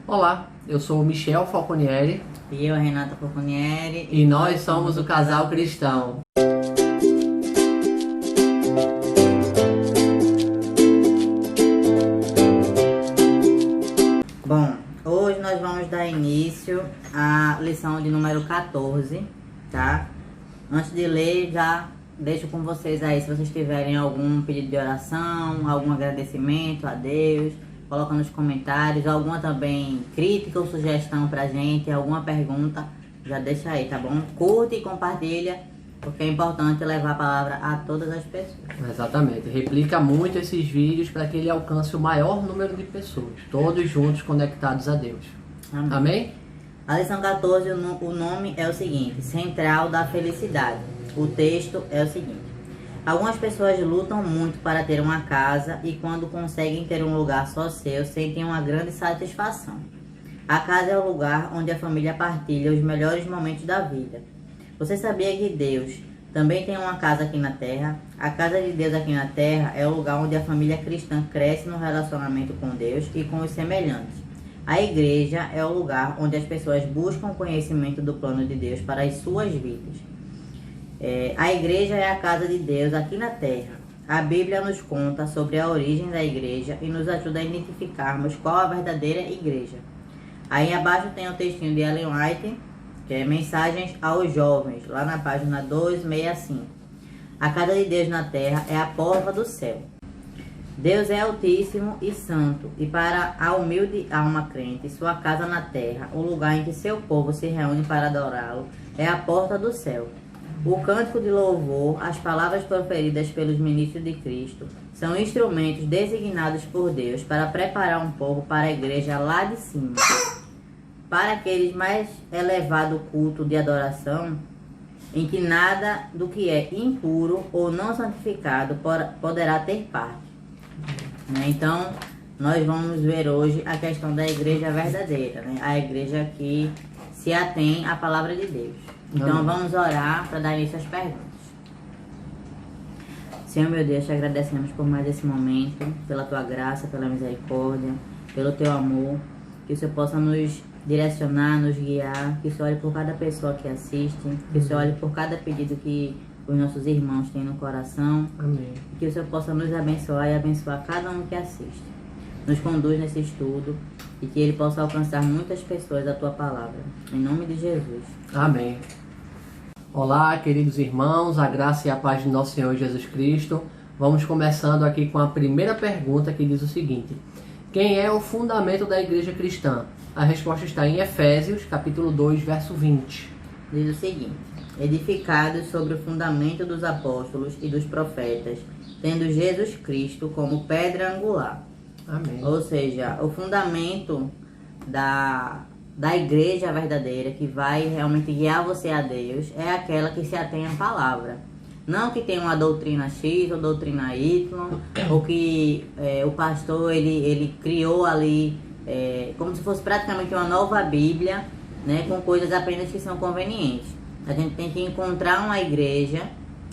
Olá, eu sou o Michel Falconieri E eu, Renata Falconieri. e nós somos o Casal Cristão. Bom, hoje nós vamos dar início à lição de número 14, tá? Antes de ler, já deixo com vocês aí, se vocês tiverem algum pedido de oração, algum agradecimento a Deus, coloca nos comentários, alguma também crítica ou sugestão pra gente, alguma pergunta, já deixa aí, tá bom? Curte e compartilha, porque é importante levar a palavra a todas as pessoas. Exatamente, replica muito esses vídeos para que ele alcance o maior número de pessoas, todos juntos conectados a Deus. Amém. Amém? A lição 14, o nome é o seguinte: Central da Felicidade. O texto é o seguinte: algumas pessoas lutam muito para ter uma casa e quando conseguem ter um lugar só seu, sentem uma grande satisfação. A casa é o lugar onde a família partilha os melhores momentos da vida. Você sabia que Deus também tem uma casa aqui na Terra? A casa de Deus aqui na Terra é o lugar onde a família cristã cresce no relacionamento com Deus e com os semelhantes. A igreja é o lugar onde as pessoas buscam conhecimento do plano de Deus para as suas vidas. A igreja é a casa de Deus aqui na Terra. A Bíblia nos conta sobre a origem da igreja e nos ajuda a identificarmos qual a verdadeira igreja. Aí abaixo tem o textinho de Ellen White, que é Mensagens aos Jovens, lá na página 265. A casa de Deus na Terra é a porta do céu. Deus é altíssimo e santo, e para a humilde alma crente, sua casa na terra, o lugar em que seu povo se reúne para adorá-lo, é a porta do céu. O cântico de louvor, as palavras proferidas pelos ministros de Cristo, são instrumentos designados por Deus para preparar um povo para a igreja lá de cima. Para aqueles mais elevado culto de adoração, em que nada do que é impuro ou não santificado poderá ter parte. Então, nós vamos ver hoje a questão da igreja verdadeira, né? A igreja que se atém à palavra de Deus. Então, vamos orar para dar início às perguntas. Senhor, meu Deus, te agradecemos por mais esse momento, pela tua graça, pela misericórdia, pelo teu amor, que o Senhor possa nos direcionar, nos guiar, que o Senhor olhe por cada pessoa que assiste, que o Senhor olhe por cada pedido que os nossos irmãos têm no coração. Amém. Que o Senhor possa nos abençoar e abençoar cada um que assiste. Nos conduz nesse estudo e que ele possa alcançar muitas pessoas da tua palavra. Em nome de Jesus. Amém. Olá, queridos irmãos, a graça e a paz de nosso Senhor Jesus Cristo. Vamos começando aqui com a primeira pergunta que diz o seguinte: quem é o fundamento da igreja cristã? A resposta está em Efésios, capítulo 2, verso 20. Diz o seguinte: edificados sobre o fundamento dos apóstolos e dos profetas, tendo Jesus Cristo como pedra angular. Amém. Ou seja, o fundamento da igreja verdadeira, que vai realmente guiar você a Deus, é aquela que se atém à palavra. Não que tenha uma doutrina X ou doutrina Y, ou que o pastor ele criou ali como se fosse praticamente uma nova Bíblia, né, com coisas apenas que são convenientes. A gente tem que encontrar uma igreja,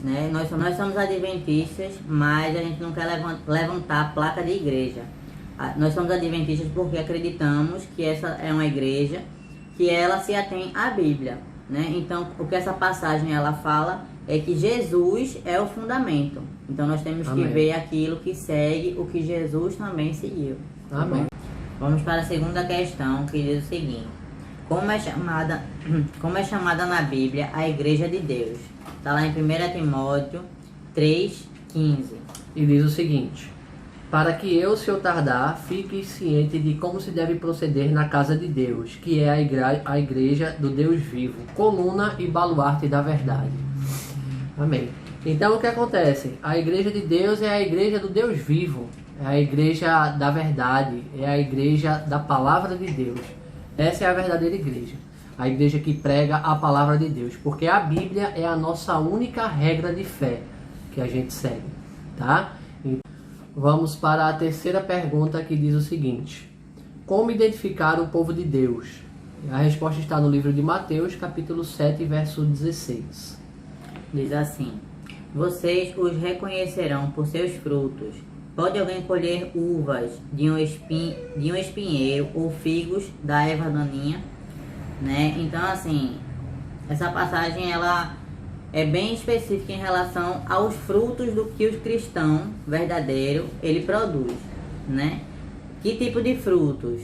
né? Nós somos adventistas, mas a gente não quer levantar a placa de igreja. Nós somos adventistas porque acreditamos que essa é uma igreja que ela se atém à Bíblia, né? Então, o que essa passagem ela fala é que Jesus é o fundamento. Então, nós temos Amém. que ver aquilo que segue o que Jesus também seguiu. Amém. Vamos para a segunda questão, que diz o seguinte: como é chamada na Bíblia a igreja de Deus? Está lá em 1 Timóteo 3,15. E diz o seguinte: para que eu, se eu tardar, fique ciente de como se deve proceder na casa de Deus, que é a igreja do Deus vivo, coluna e baluarte da verdade. Amém. Então o que acontece? A igreja de Deus é a igreja do Deus vivo, é a igreja da verdade, é a igreja da palavra de Deus. Essa é a verdadeira igreja, a igreja que prega a palavra de Deus, porque a Bíblia é a nossa única regra de fé que a gente segue, tá? Vamos para a terceira pergunta, que diz o seguinte: como identificar o povo de Deus? A resposta está no livro de Mateus, capítulo 7, verso 16. Diz assim: vocês os reconhecerão por seus frutos. Pode alguém colher uvas de um espinheiro ou figos da erva daninha, né? Então, assim, essa passagem ela é bem específica em relação aos frutos do que o cristão verdadeiro ele produz, né? Que tipo de frutos?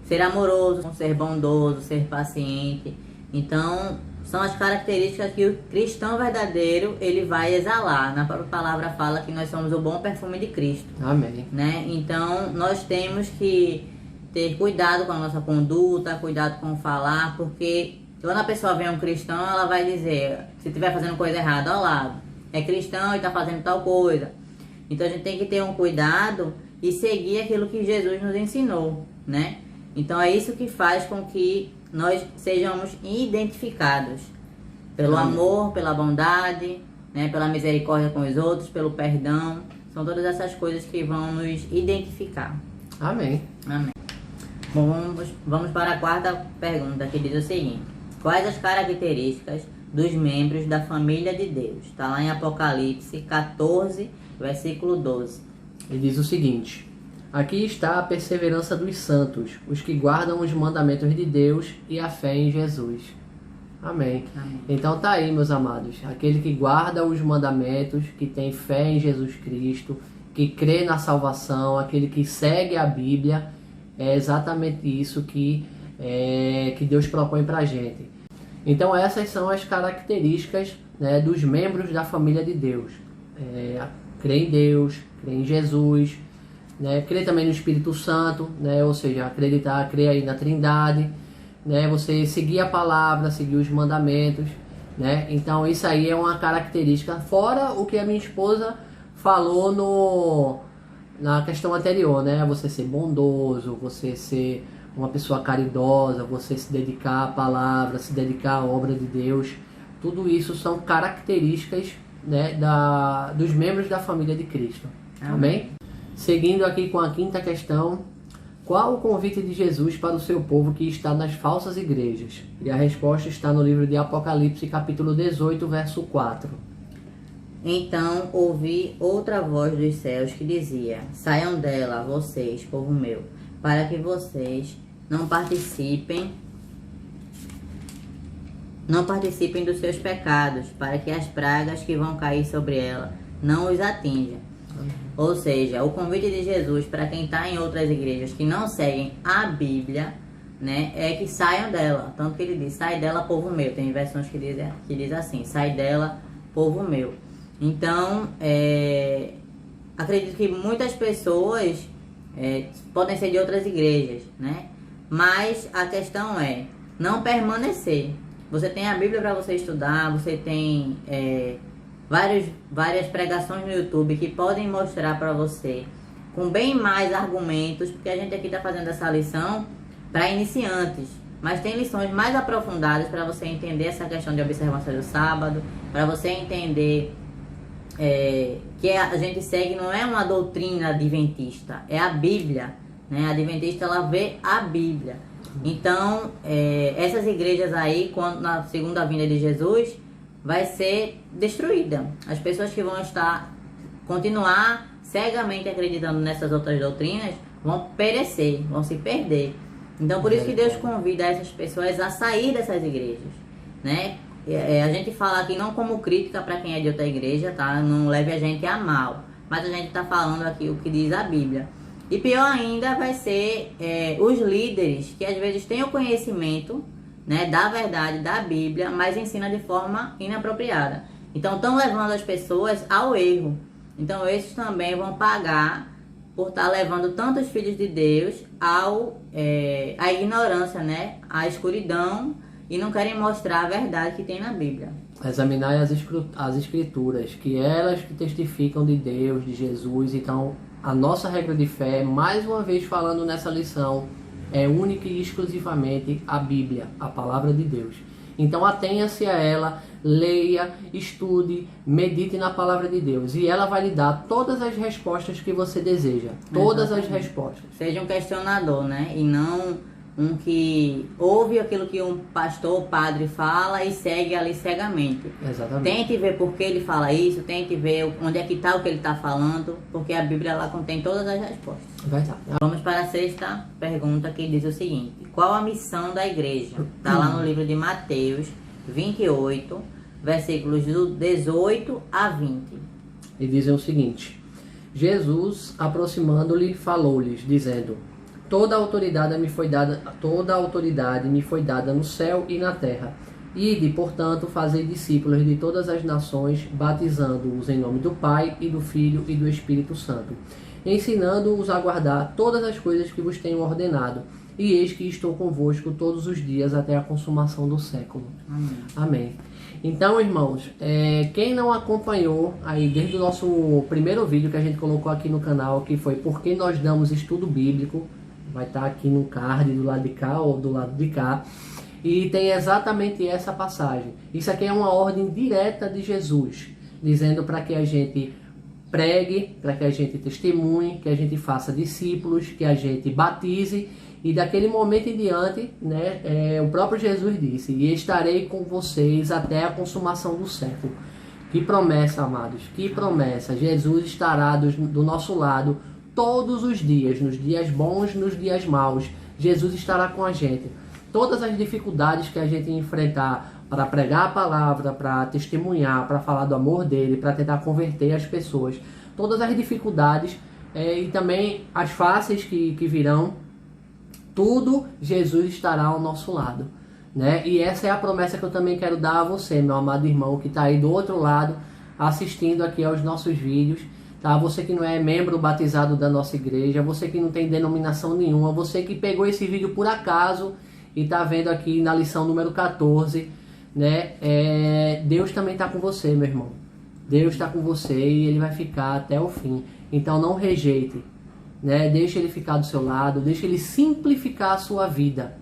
Ser amoroso, ser bondoso, ser paciente. Então, são as características que o cristão verdadeiro ele vai exalar. Na própria palavra fala que nós somos o bom perfume de Cristo. Amém. Né? Então, nós temos que ter cuidado com a nossa conduta, cuidado com o falar, porque quando a pessoa vê um cristão, ela vai dizer, se estiver fazendo coisa errada, ao lado, é cristão e está fazendo tal coisa. Então, a gente tem que ter um cuidado e seguir aquilo que Jesus nos ensinou, né? Então, é isso que faz com que nós sejamos identificados pelo amor, pela bondade, né, pela misericórdia com os outros, pelo perdão. São todas essas coisas que vão nos identificar. Amém. Amém. Bom, vamos para a quarta pergunta, que diz o seguinte: quais as características dos membros da família de Deus? Está lá em Apocalipse 14, versículo 12. Ele diz o seguinte: aqui está a perseverança dos santos, os que guardam os mandamentos de Deus e a fé em Jesus. Amém. Amém. Então tá aí, meus amados, aquele que guarda os mandamentos, que tem fé em Jesus Cristo, que crê na salvação, aquele que segue a Bíblia, é exatamente isso que Deus propõe pra gente. Então essas são as características, né, dos membros da família de Deus. Crer em Deus, crer em Jesus, né, crer também no Espírito Santo, né, ou seja, crer aí na Trindade, né, você seguir a palavra, seguir os mandamentos, né. Então isso aí é uma característica, fora o que a minha esposa falou na questão anterior, né, você ser bondoso, você ser uma pessoa caridosa, você se dedicar à palavra, se dedicar à obra de Deus. Tudo isso são características, né, dos membros da família de Cristo. Amém? Seguindo aqui com a quinta questão: qual o convite de Jesus para o seu povo que está nas falsas igrejas? E a resposta está no livro de Apocalipse, capítulo 18, verso 4. Então ouvi outra voz dos céus que dizia: saiam dela, vocês, povo meu, para que vocês não participem dos seus pecados, para que as pragas que vão cair sobre ela não os atinjam. Ou seja, o convite de Jesus para quem está em outras igrejas que não seguem a Bíblia, né, é que saiam dela. Tanto que ele diz: sai dela, povo meu. Tem versões que diz assim: sai dela, povo meu. Então, acredito que muitas pessoas podem ser de outras igrejas, né? Mas a questão é não permanecer. Você tem a Bíblia para você estudar, você tem várias pregações no YouTube que podem mostrar para você com bem mais argumentos, porque a gente aqui está fazendo essa lição para iniciantes, mas tem lições mais aprofundadas para você entender essa questão de observância do sábado, para você entender que a gente segue não é uma doutrina adventista, é a Bíblia, né? A adventista ela vê a Bíblia. Então essas igrejas aí, quando na segunda vinda de Jesus, vai ser destruída. As pessoas que vão continuar cegamente acreditando nessas outras doutrinas vão perecer, vão se perder. Então por isso que Deus convida essas pessoas a sair dessas igrejas, né? A gente fala aqui não como crítica para quem é de outra igreja, tá? Não leve a gente a mal, mas a gente está falando aqui o que diz a Bíblia. E pior ainda vai ser os líderes que às vezes têm o conhecimento, né, da verdade da Bíblia, mas ensina de forma inapropriada. Então estão levando as pessoas ao erro. Então esses também vão pagar por estar levando tantos filhos de Deus à ignorância, né, à escuridão, e não querem mostrar a verdade que tem na Bíblia. Examinar as escrituras, que elas que testificam de Deus, de Jesus. Então a nossa regra de fé, mais uma vez falando nessa lição, é única e exclusivamente a Bíblia, a palavra de Deus. Então atenha-se a ela, leia, estude, medite na palavra de Deus, e ela vai lhe dar todas as respostas que você deseja. Todas as respostas. Seja um questionador, né? E não um que ouve aquilo que um pastor, padre fala e segue ali cegamente. Exatamente. Tente ver por que ele fala isso, tente ver onde é que está o que ele está falando, porque a Bíblia lá contém todas as respostas. Verdade. Vamos para a sexta pergunta, que diz o seguinte: qual a missão da igreja? Está lá no livro de Mateus 28, versículos do 18 a 20. E dizem o seguinte: Jesus, aproximando-lhe, falou-lhes, dizendo: toda a autoridade me foi dada no céu e na terra. Ide, portanto, fazei discípulos de todas as nações, batizando-os em nome do Pai, e do Filho, e do Espírito Santo, ensinando-os a guardar todas as coisas que vos tenho ordenado. E eis que estou convosco todos os dias até a consumação do século. Amém. Amém. Então, irmãos, quem não acompanhou aí desde o nosso primeiro vídeo que a gente colocou aqui no canal, que foi Por que nós damos estudo bíblico, vai estar aqui no card do lado de cá ou do lado de cá, e tem exatamente essa passagem. Isso aqui é uma ordem direta de Jesus, dizendo para que a gente pregue, para que a gente testemunhe, que a gente faça discípulos, que a gente batize. E daquele momento em diante, né, o próprio Jesus disse: e estarei com vocês até a consumação do século. Que promessa, amados, que promessa. Jesus estará do nosso lado todos os dias, nos dias bons, nos dias maus. Jesus estará com a gente. Todas as dificuldades que a gente enfrentar para pregar a palavra, para testemunhar, para falar do amor dele, para tentar converter as pessoas, todas as dificuldades e também as fáceis que virão, tudo, Jesus estará ao nosso lado, né? E essa é a promessa que eu também quero dar a você, meu amado irmão, que está aí do outro lado, assistindo aqui aos nossos vídeos, tá? Você que não é membro batizado da nossa igreja, você que não tem denominação nenhuma, você que pegou esse vídeo por acaso e está vendo aqui na lição número 14, né? Deus também está com você, meu irmão. Deus está com você e Ele vai ficar até o fim. Então não rejeite. Né? Deixa ele ficar do seu lado, deixa ele simplificar a sua vida,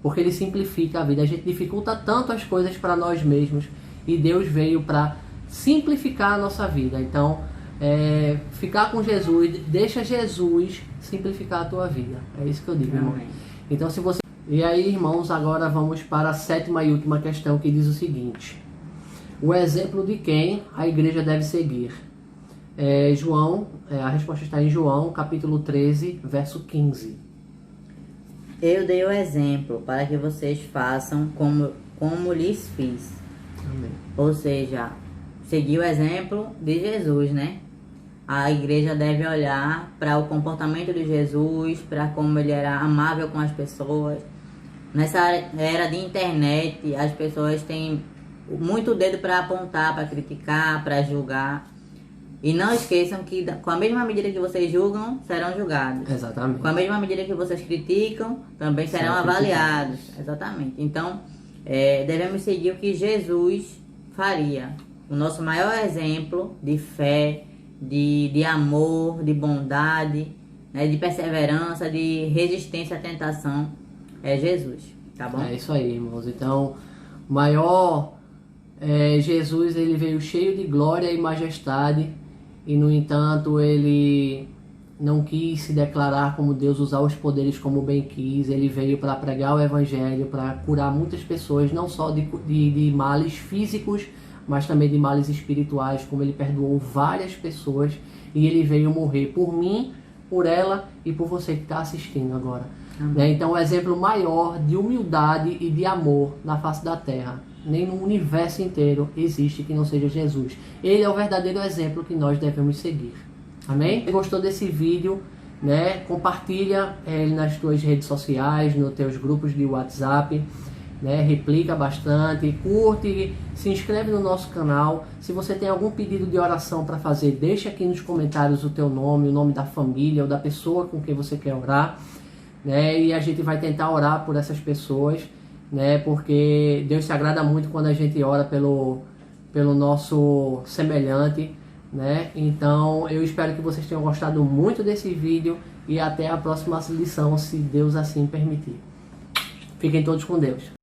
porque ele simplifica a vida. A gente dificulta tanto as coisas para nós mesmos e Deus veio para simplificar a nossa vida. Então, ficar com Jesus, deixa Jesus simplificar a tua vida. É isso que eu digo, irmão. Então, se você... E aí, irmãos, agora vamos para a sétima e última questão, que diz o seguinte: o exemplo de quem a igreja deve seguir? A resposta está em João, capítulo 13, verso 15. Eu dei o exemplo para que vocês façam como lhes fiz. Amém. Ou seja, seguir o exemplo de Jesus, né? A igreja deve olhar para o comportamento de Jesus, para como ele era amável com as pessoas. Nessa era de internet, as pessoas têm muito dedo para apontar, para criticar, para julgar. E não esqueçam que com a mesma medida que vocês julgam, serão julgados. Exatamente. Com a mesma medida que vocês criticam, também serão avaliados. Exatamente. Então, devemos seguir o que Jesus faria. O nosso maior exemplo de fé, de amor, de bondade, né, de perseverança, de resistência à tentação, é Jesus. Tá bom? É isso aí, irmãos. Então, Jesus, ele veio cheio de glória e majestade. E, no entanto, ele não quis se declarar como Deus, usar os poderes como bem quis. Ele veio para pregar o evangelho, para curar muitas pessoas, não só de males físicos, mas também de males espirituais, como ele perdoou várias pessoas. E ele veio morrer por mim, por ela e por você que está assistindo agora. Né? Então, o exemplo maior de humildade e de amor na face da terra, nem no universo inteiro existe que não seja Jesus. Ele é o verdadeiro exemplo que nós devemos seguir. Amém? Se gostou desse vídeo, né, compartilha ele nas tuas redes sociais, nos teus grupos de WhatsApp, né, replica bastante, curte, se inscreve no nosso canal. Se você tem algum pedido de oração para fazer, deixa aqui nos comentários o teu nome, o nome da família ou da pessoa com quem você quer orar, né, e a gente vai tentar orar por essas pessoas, né, porque Deus se agrada muito quando a gente ora pelo nosso semelhante, né? Então eu espero que vocês tenham gostado muito desse vídeo e até a próxima lição, se Deus assim permitir. Fiquem todos com Deus.